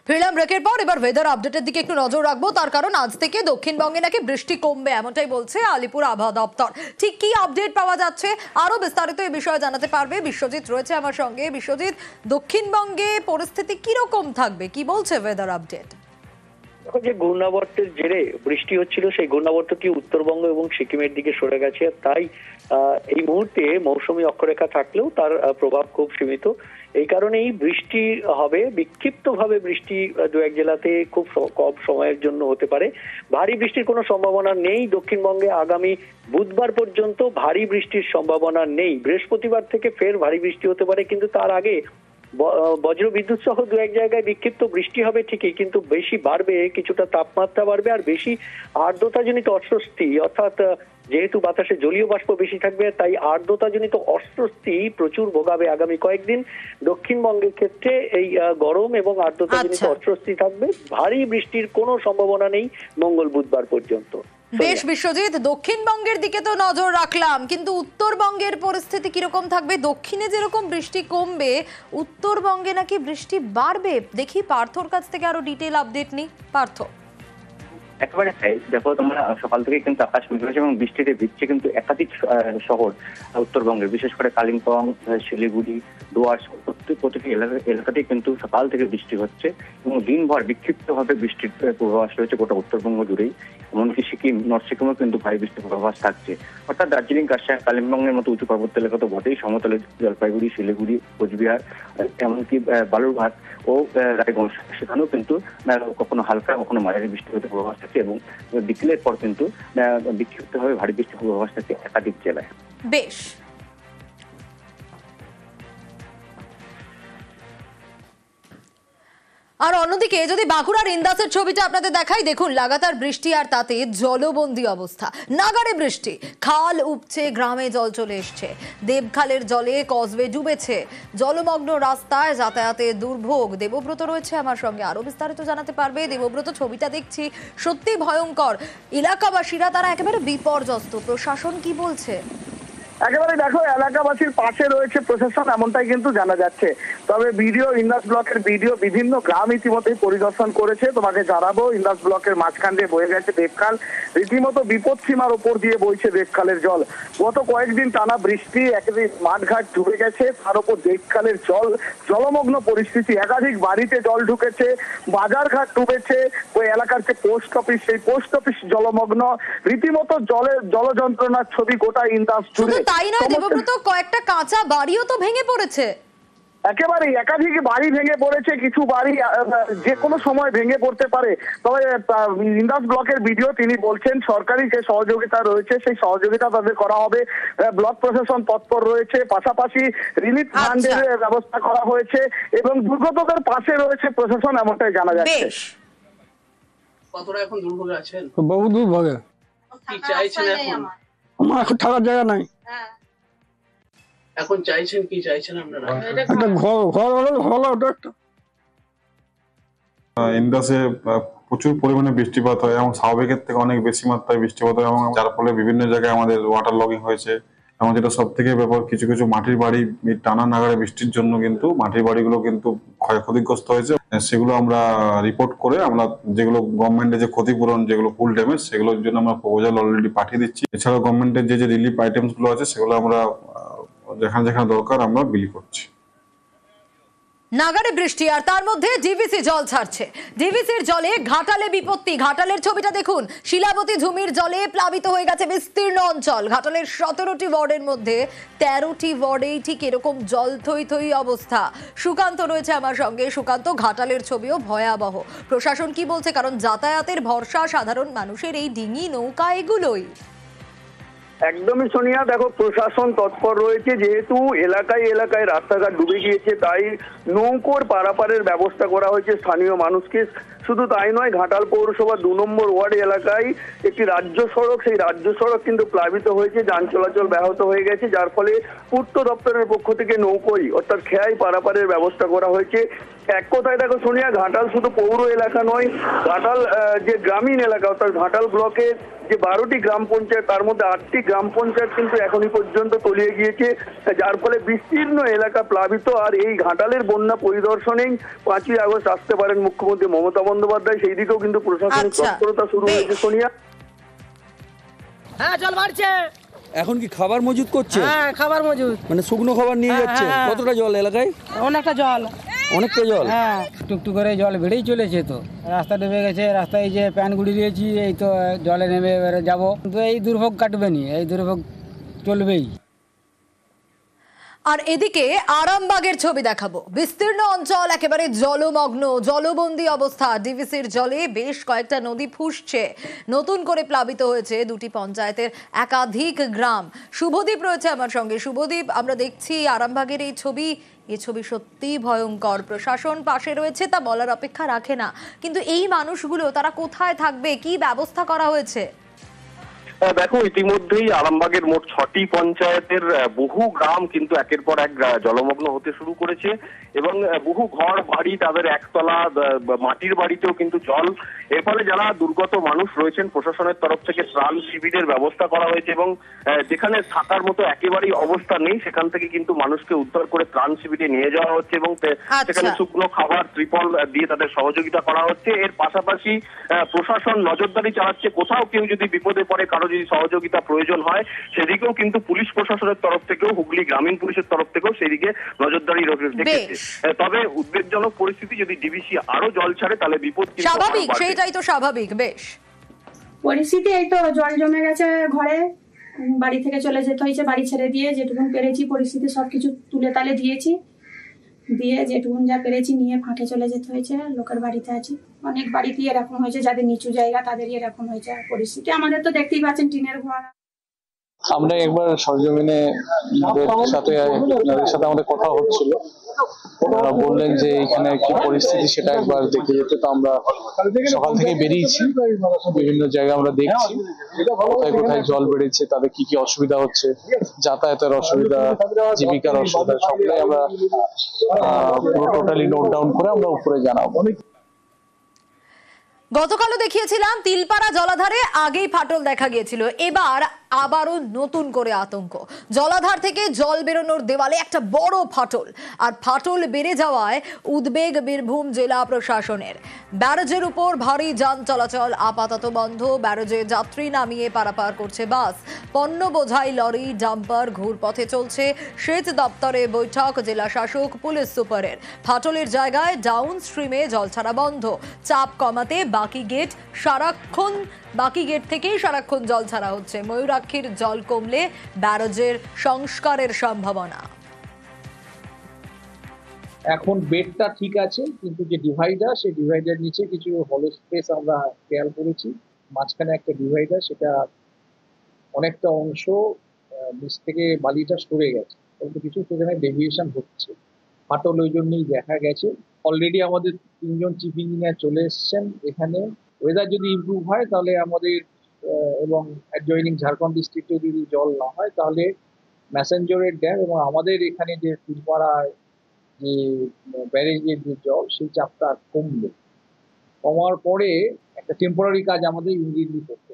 ফিরলাম ব্রেকের পর। এবার ওয়েদার আপডেটের দিকে একটু নজর রাখবো, তার কারণ আজ থেকে দক্ষিণবঙ্গে নাকি বৃষ্টি কমবে, এমনটাই বলছে আলিপুর আবহাওয়া দপ্তর। ঠিক কি আপডেট পাওয়া যাচ্ছে আরো বিস্তারিত এই বিষয়ে জানাতে পারবে বিশ্বজিৎ, রয়েছে আমার সঙ্গে। বিশ্বজিৎ, দক্ষিণবঙ্গে পরিস্থিতি কিরকম থাকবে, কি বলছে ওয়েদার আপডেট? যে ঘূর্ণাবর্তের জেরে বৃষ্টি হচ্ছিল, সেই ঘূর্ণাবর্তটি উত্তরবঙ্গ এবং সিকিমের দিকে সরে গেছে। তাই এই মুহূর্তে মৌসুমী অক্ষরেখা থাকলেও তার প্রভাব খুব সীমিত। এই কারণেই বৃষ্টি হবে, বিক্ষিপ্তভাবে বৃষ্টি দু এক জেলাতে খুব কম সময়ের জন্য হতে পারে। ভারী বৃষ্টির কোনো সম্ভাবনা নেই দক্ষিণবঙ্গে। আগামী বুধবার পর্যন্ত ভারী বৃষ্টির সম্ভাবনা নেই। বৃহস্পতিবার থেকে ফের ভারী বৃষ্টি হতে পারে, কিন্তু তার আগে বজ্র বিদ্যুৎ সহ দু এক জায়গায় বিক্ষিপ্ত বৃষ্টি হবে ঠিকই, কিন্তু বেশি বাড়বে, কিছুটা তাপমাত্রা বাড়বে আর বেশি আর্দ্রতাজনিত অস্বস্তি, অর্থাৎ যেহেতু বাতাসে জলীয় বাষ্প বেশি থাকবে তাই আর্দ্রতাজনিত অস্বস্তি প্রচুর ভোগাবে আগামী কয়েকদিন। দক্ষিণবঙ্গের ক্ষেত্রে এই গরম এবং আর্দ্রতাজনিত অস্বস্তি থাকবে। ভারী বৃষ্টির কোনো সম্ভাবনা নেই মঙ্গল বুধবার পর্যন্ত। বেশ বিশ্বজিৎ, দক্ষিণবঙ্গের দিকে তো নজর রাখলাম, কিন্তু উত্তরবঙ্গের পরিস্থিতি কিরকম থাকবে? দক্ষিণে যেরকম বৃষ্টি কমবে, উত্তরবঙ্গে নাকি বৃষ্টি বাড়বে। দেখি পার্থর কাছ থেকে আরো ডিটেইল আপডেট নিই। পার্থ, একেবারে তাই। দেখো, তোমরা সকাল থেকে কিন্তু আকাশ মেঘলা এবং বৃষ্টিতে ভিজছে কিন্তু একাধিক শহর উত্তরবঙ্গের, বিশেষ করে কালিম্পং, শিলিগুড়ি, ডুয়ার্স, প্রতিটি এলাকাতেই কিন্তু সকাল থেকে বৃষ্টি হচ্ছে এবং দিনভর বিক্ষিপ্তভাবে বৃষ্টির পূর্বাভাস রয়েছে গোটা উত্তরবঙ্গ জুড়েই। এমনকি সিকিম, নর্থ সিকিমেও কিন্তু ভারী বৃষ্টির পূর্বাভাস থাকছে। অর্থাৎ দার্জিলিং, কাশিয়াং, কালিম্পংয়ের মতো উঁচু পার্বত্য এলাকা তো বটেই, সমতলে জলপাইগুড়ি, শিলিগুড়ি, কোচবিহার, এমনকি বালুরঘাট ও রায়গঞ্জ, সেখানেও কিন্তু কখনো হালকা কখনো মাঝারি বৃষ্টি হতে পূর্বাভাস থাকে এবং বিকেলের পর কিন্তু বিক্ষিপ্তভাবে ভারী বৃষ্টির পূর্বাভাস থাকে একাধিক জেলায়। বেশ। আর অন্যদিকে যদি বাঁকুড়ার ইন্দাসের ছবিটা আপনাদের দেখাই, দেখুন লাগাতার বৃষ্টি আর তাতে জলবন্দী অবস্থা। নাগাড়ে বৃষ্টি, খাল উপচে গ্রামে জল চলে এসছে। দেবখালের জলে কসওয়ে ডুবেছে, জলমগ্ন রাস্তায় যাতায়াতে দুর্ভোগ। দেবব্রত রয়েছে আমার সঙ্গে, আরো বিস্তারিত জানাতে পারবে। দেবব্রত, ছবিটা দেখছি সত্যি ভয়ঙ্কর। এলাকাবাসীরা তারা একেবারে বিপর্যস্ত, প্রশাসন কি বলছে? একেবারে দেখো, এলাকাবাসীর পাশে রয়েছে প্রশাসন, এমনটাই কিন্তু জানা যাচ্ছে। তবে ভিডিও, ইন্দাস ব্লকের ভিডিও বিভিন্ন গ্রাম ইতিমধ্যে পরিদর্শন করেছে। তোমাকে জানাবো, ইন্দাস ব্লকের মাঝখান দিয়ে বয়ে গেছে দেবখাল। রীতিমতো বিপদ সীমার উপর দিয়ে বইছে দেবখালের জল। গত কয়েকদিন টানা বৃষ্টি, একাধিক মাঠঘাট ডুবে গেছে, তার উপর দেবখালের জল জলমগ্ন পরিস্থিতি। একাধিক বাড়িতে জল ঢুকেছে, বাজারঘাট ডুবেছে। ওই এলাকার যে পোস্ট অফিস, সেই পোস্ট অফিস জলমগ্ন। রীতিমতো জল যন্ত্রণার ছবি গোটা ইন্দাস জুড়ে। তাই নয় দেবব্রত, কয়েকটা কাঁচা বাড়িও তো ভেঙে পড়েছে। একেবারে একাধিক বাড়ি ভেঙে পড়েছে, কিছু বাড়ি যে কোনো সময় ভেঙে পড়তে পারে। তবে ইন্দাস ব্লকের ভিডিও, তিনি বলছেন সরকারি যে সহযোগিতা রয়েছে সেই সহযোগিতা তাদের করা হবে। ব্লক প্রশাসন তৎপর রয়েছে, পাশাপাশি রিলিফ ফান্ডের ব্যবস্থা করা হয়েছে এবং দুর্গতদের পাশে রয়েছে প্রশাসন, এমনটাই জানা যাচ্ছে। কতটা এখন দুর্ভোগে আছেন? বহু দুর্ভোগে। কি চাইছেন এখন? আমার এখন থাকার জায়গা নাই। এখন চাইছেন কি চাইছেন আপনারা? একটা ঘর হলো একটা। ইন্দাসে প্রচুর পরিমাণে বৃষ্টিপাত হয় এবং স্বাভাবিকের থেকে অনেক বেশি মাত্রায় বৃষ্টিপাত হয় এবং যার ফলে বিভিন্ন জায়গায় আমাদের ওয়াটার লগিং হয়েছে। এবং যেটা সব থেকে ব্যাপার, কিছু কিছু মাটির বাড়ি টানা নাগাড়ে বৃষ্টির জন্য কিন্তু মাটির বাড়িগুলো কিন্তু ক্ষয়ক্ষতিগ্রস্ত হয়েছে। সেগুলো আমরা রিপোর্ট করে আমরা যেগুলো গভর্নমেন্টের যে ক্ষতিপূরণ, যেগুলো ফুল ড্যামেজ, সেগুলোর জন্য আমরা প্রপোজাল অলরেডি পাঠিয়ে দিচ্ছি। এছাড়াও গভর্নমেন্টের যে রিলিফ আইটেমস গুলো আছে সেগুলো আমরা যেখানে যেখানে দরকার আমরা বিলি করছি। নাগাড়ে বৃষ্টি আর তার মধ্যে ডিভিসি জল ছাড়ছে। ডিভিসির জলে ঘাটালে বিপত্তি। ঘাটালের ছবিটা দেখুন, শিলাবতী ঝুমির জলে প্লাবিত হয়ে গেছে বিস্তীর্ণ অঞ্চল। ঘাটালের 17টি ওয়ার্ডের মধ্যে 13টি ওয়ার্ডেই ঠিক এরকম জল থই থই অবস্থা। সুকান্ত রয়েছে আমার সঙ্গে। সুকান্ত, ঘাটালের ছবিও ভয়াবহ। প্রশাসন কি বলছে? কারণ যাতায়াতের ভরসা সাধারণ মানুষের এই ডিঙি নৌকা এগুলোই। একদমই সোনিয়া, দেখো প্রশাসন তৎপর রয়েছে। যেহেতু এলাকায় এলাকায় রাস্তাঘাট ডুবে গিয়েছে, তাই নৌকোর পারাপারের ব্যবস্থা করা হয়েছে স্থানীয় মানুষকে। শুধু তাই নয়, ঘাটাল পৌরসভা 2 নম্বর ওয়ার্ড এলাকায় একটি রাজ্য সড়ক, সেই রাজ্য সড়ক কিন্তু প্লাবিত হয়েছে, যান চলাচল ব্যাহত হয়ে গেছে, যার ফলে পূর্ত দপ্তরের পক্ষ থেকে নৌকোই অর্থাৎ খেয়াই পারাপারের ব্যবস্থা করা হয়েছে। এক কথায় দেখো সোনিয়া, ঘাটাল শুধু পৌর এলাকা নয়, ঘাটাল যে গ্রামীণ এলাকা অর্থাৎ ঘাটাল ব্লকের যে 12টি গ্রাম পঞ্চায়েত, তার মধ্যে 8টি গ্রাম পঞ্চায়েত কিন্তু এখনই পর্যন্ত তলিয়ে গিয়েছে, যার ফলে বিস্তীর্ণ এলাকা প্লাবিত। আর এই ঘাটালের বন্যা পরিদর্শনেই 5ই আগস্ট আসতে পারেন মুখ্যমন্ত্রী মমতা বন্দ্যোপাধ্যায়, সেই দিকেও কিন্তু প্রশাসনিক তৎপরতা শুরু হয়েছে। সোনিয়া, হ্যাঁ জল বাড়ছে। এখন কি খাবার মজুদ করছে? হ্যাঁ খাবার মজুদ, মানে শুকনো খাবার নিয়ে যাচ্ছে। কতটা জল এলাকায়? অনেকটা জল। অনেকটা জল? হ্যাঁ টুকটুক করে জল বেড়েই চলেছে, তো রাস্তা ডুবে গেছে। রাস্তায় যে প্যান গুড়ি দিয়েছি, এই তো জলে নেমে এবারে যাবো। কিন্তু এই দুর্ভোগ কাটবে নি, এই দুর্ভোগ চলবেই। আর এদিকে আরামবাগের ছবি দেখাবো। বিস্তীর্ণ অঞ্চল একেবারে জলমগ্ন, জলবন্দী অবস্থা। ডিভিসির জলে বেশ কয়েকটা নদী ফুসছে। নতুন করে প্লাবিত হয়েছে 2টি পঞ্চায়েতের একাধিক গ্রাম। শুভদীপ রয়েছে আমার সঙ্গে। শুভদীপ, আমরা দেখছি আরামবাগের এই ছবি সত্যি ভয়ঙ্কর। প্রশাসন পাশে রয়েছে, তা বলার অপেক্ষা রাখে না, কিন্তু এই মানুষগুলো তারা কোথায় থাকবে, কি ব্যবস্থা করা হয়েছে? দেখো, ইতিমধ্যেই আরামবাগের মোট 6টি পঞ্চায়েতের বহু গ্রাম কিন্তু একের পর এক জলমগ্ন হতে শুরু করেছে এবং বহু ঘর বাড়ি, তাদের একতলা মাটির বাড়িতেও কিন্তু জল। এর ফলে যারা দুর্গত মানুষ রয়েছেন, প্রশাসনের তরফ থেকে ত্রাণ শিবিরের ব্যবস্থা করা হয়েছে এবং যেখানে থাকার মতো একেবারেই অবস্থা নেই, সেখান থেকে কিন্তু মানুষকে উদ্ধার করে ত্রাণ শিবিরে নিয়ে যাওয়া হচ্ছে এবং সেখানে শুকনো খাবার, ত্রিপল দিয়ে তাদের সহযোগিতা করা হচ্ছে। এর পাশাপাশি প্রশাসন নজরদারি চালাচ্ছে, কোথাও কেউ যদি বিপদে পড়ে, কারো যদি সহযোগিতা প্রয়োজন হয়, সেদিকেও কিন্তু পুলিশ প্রশাসনের তরফ থেকেও, হুগলি গ্রামীণ পুলিশের তরফ থেকেও সেদিকে নজরদারি রেখেছে। তবে উদ্বেগজনক পরিস্থিতি, যদি ডিভিসি আরো জল ছাড়ে তাহলে বিপদ কিন্তু স্বাভাবিক, সেটাই তো স্বাভাবিক। বেশ পরিস্থিতি এই তো জল জমে গেছে ঘরে, বাড়ি থেকে চলে যেতে হয়েছে। বাড়ি ছেড়ে দিয়ে যেটুকুন পেরেছি পরিস্থিতি সবকিছু তুলে তালে দিয়েছি, দিয়ে যেটুকুন যা পেরেছি নিয়ে ফাঁকে চলে যেতে হয়েছে। লোকের বাড়িতে আছি, অনেক বাড়িতে এরকম হয়েছে, যাদের নিচু জায়গা তাদেরই এরকম হয়েছে পরিস্থিতি। আমাদের তো দেখতেই পাচ্ছেন টিনের ঘর। আমরা একবার সরজমিনে সাথে আমাদের কথা হচ্ছিল, ওনারা বললেন যে এখানে কি পরিস্থিতি সেটা একবার দেখে যেতে। তো আমরা সকাল থেকে বেরিয়েছি, বিভিন্ন জায়গায় আমরা দেখছি কোথায় কোথায় জল বেড়েছে, তাদের কি কি অসুবিধা হচ্ছে, যাতায়াতের অসুবিধা, জীবিকার অসুবিধা, সবটাই আমরা পুরো টোটালি নোট ডাউন করে আমরা উপরে জানাবো। গতকালও দেখিয়েছিলাম তিলপাড়া জলাধারে আগেই ফাটল দেখা গিয়েছিল, এবার আবারও নতুন করে আতঙ্ক। জলাধার থেকে জল বেরোনোর দেওয়ালে একটা বড় ফাটল, আর ফাটল বেড়ে যাওয়ায় উদ্বেগ বীরভূম জেলা প্রশাসনের। ব্যারেজের উপর ভারী যান চলাচল আপাতত বন্ধ। ব্যারেজে যাত্রী নামিয়ে পারাপার করছে বাস, পণ্য বোঝাই লরি, ডাম্পার ঘুরপথে চলছে। সেচ দপ্তরে বৈঠক জেলা শাসক, পুলিশ সুপারের। ফাটলের জায়গায় ডাউন স্ট্রিমে জল ছাড়া বন্ধ। চাপ কমাতে বাকি গেট থেকেই সারাক্ষণ জল ছাড়া হচ্ছে। ময়ূরাক্ষীর জল কমলে ব্যারেজের সংস্কারের সম্ভাবনা। এখন বেডটা ঠিক আছে, কিন্তু যে ডিভাইডার, সেই ডিভাইডার নিচে কিছু হলো স্পেস আমরা খেয়াল করেছি। মাঝখানে একটা ডিভাইডার, সেটা অনেকটা অংশ নিচ থেকে বালিটা সরে গেছে, কিন্তু কিছু সেখানে ডেভিয়েশন হচ্ছে। ফাটল ওই জন্যই দেখা গেছে। অলরেডি আমাদের 3 জন চিফ ইঞ্জিনিয়ার চলে এসছেন এখানে। ওয়েদার যদি ইমপ্রুভ হয় তাহলে আমাদের এবং অ্যাডজয়নিং ঝাড়খণ্ড ডিস্ট্রিক্টে যদি জল না হয়, তাহলে ম্যাসেঞ্জরের ড্যাম এবং আমাদের এখানে যে তিলপাড়ায় যে ব্যারেজের যে জল, সেই চাপটা কমবে। কমার পরে একটা টেম্পোরারি কাজ আমাদের ইমিডিয়েটলি করতে